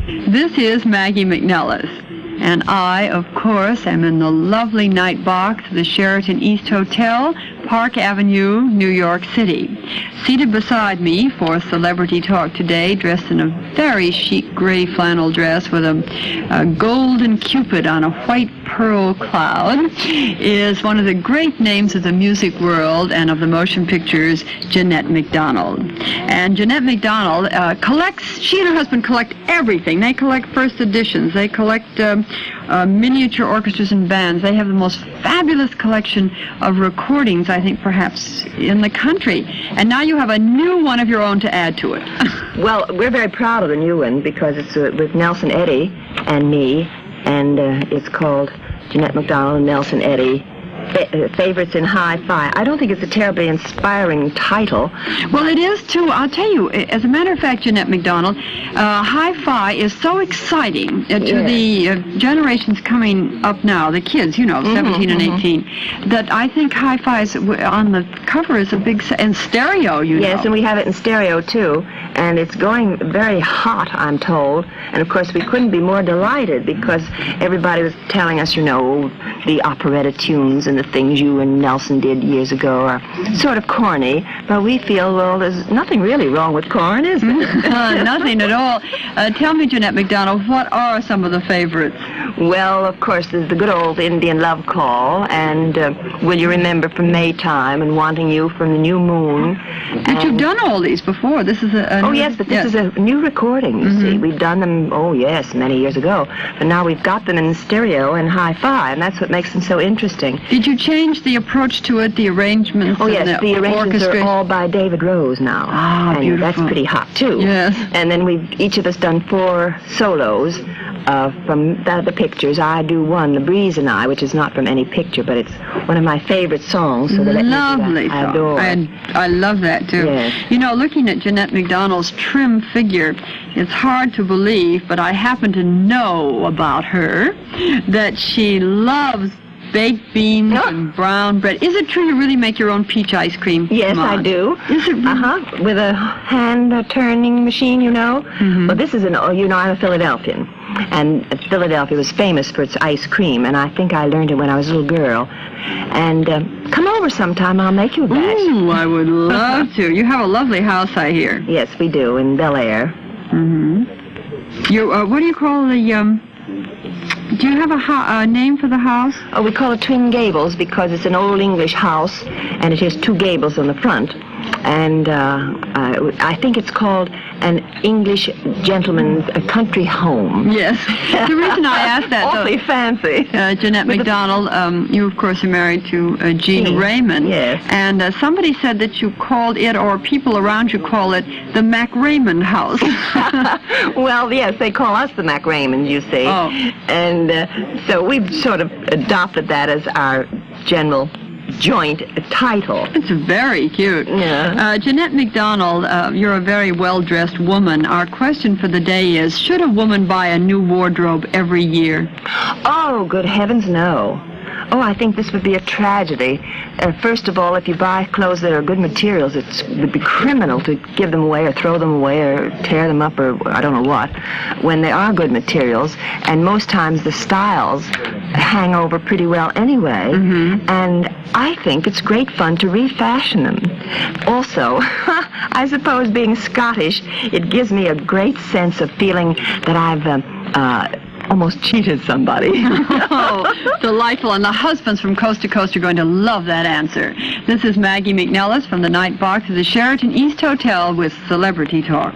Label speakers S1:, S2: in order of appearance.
S1: This is Maggie McNellis, and I, of course, am in the lovely night box of the Sheraton East Hotel, Park Avenue, New York City. Seated beside me for Celebrity Talk today, dressed in a very chic gray flannel dress with a golden cupid on a white pearl cloud, is one of the great names of the music world and of the motion pictures, Jeanette MacDonald. And Jeanette MacDonald she and her husband collect everything. They collect first editions. They collect miniature orchestras and bands. They have the most fabulous collection of recordings, I think, perhaps in the country. And now you have a new one of your own to add to it.
S2: Well, we're very proud of the new one because it's with Nelson Eddy and me, and it's called Jeanette MacDonald and Nelson Eddy, Favorites in Hi-Fi. I don't think it's a terribly inspiring title.
S1: Well, it is, too. I'll tell you, as a matter of fact, Jeanette MacDonald, Hi-Fi is so exciting to the generations coming up now, the kids, 17 and 18, that I think Hi-Fi is, on the cover is a big, and stereo,
S2: Yes, and we have it in stereo, too, and it's going very hot, I'm told, and of course we couldn't be more delighted because everybody was telling us, the operetta tunes and the things you and Nelson did years ago are sort of corny, but we feel, well, there's nothing really wrong with corn, is there?
S1: Nothing at all. Tell me, Jeanette MacDonald, what are some of the favorites?
S2: Well, of course, there's the good old Indian Love Call, and Will You Remember from Maytime, and Wanting You from the New Moon.
S1: But you've done all these before. This is a
S2: Oh, yes, but this is a new recording, you see. We've done them, many years ago, but now we've got them in stereo and hi-fi, and that's what makes them so interesting.
S1: Did you change the approach to it, the arrangements?
S2: Oh, yes, the arrangements are all by David Rose now.
S1: Ah,
S2: and
S1: beautiful.
S2: That's pretty hot, too.
S1: Yes.
S2: And then we've each of us done 4 solos from the pictures. I do one, The Breeze and I, which is not from any picture, but it's one of my favorite songs. So
S1: Lovely
S2: I
S1: song.
S2: adore.
S1: I love that, too.
S2: Yes.
S1: Looking at Jeanette MacDonald's trim figure, it's hard to believe, but I happen to know about her that she loves baked beans and brown bread. Is it true you really make your own peach ice cream?
S2: Yes, I do.
S1: Is it really?
S2: With a hand-turning machine, Well, this is I'm a Philadelphian. And Philadelphia was famous for its ice cream, and I think I learned it when I was a little girl. And come over sometime, I'll make you a batch.
S1: Ooh, I would love to. You have a lovely house, I hear.
S2: Yes, we do, in Bel Air.
S1: What do you call the... Do you have a name for the house?
S2: Oh, we call it Twin Gables because it's an old English house, and it has 2 gables on the front. And I think it's called an English gentleman's country home.
S1: Yes. The reason I asked that,
S2: awfully fancy.
S1: Jeanette MacDonald, you, of course, are married to Jean Raymond.
S2: Yes.
S1: And somebody said that you called it, or people around you call it, the Mac Raymond house.
S2: Well, yes, they call us the Mac Raymonds, you see.
S1: Oh.
S2: And so we've sort of adopted that as our general joint title.
S1: It's very cute.
S2: Yeah.
S1: Jeanette MacDonald, you're a very well-dressed woman. Our question for the day is, should a woman buy a new wardrobe every year?
S2: Oh, good heavens, no. Oh, I think this would be a tragedy. First of all, if you buy clothes that are good materials, it would be criminal to give them away or throw them away or tear them up or I don't know what, when they are good materials. And most times the styles hang over pretty well anyway. And I think it's great fun to refashion them. Also, I suppose being Scottish, it gives me a great sense of feeling that I've almost cheated somebody.
S1: Oh, delightful. And the husbands from coast to coast are going to love that answer. This is Maggie McNellis from the Night Box of the Sheraton East Hotel with Celebrity Talk.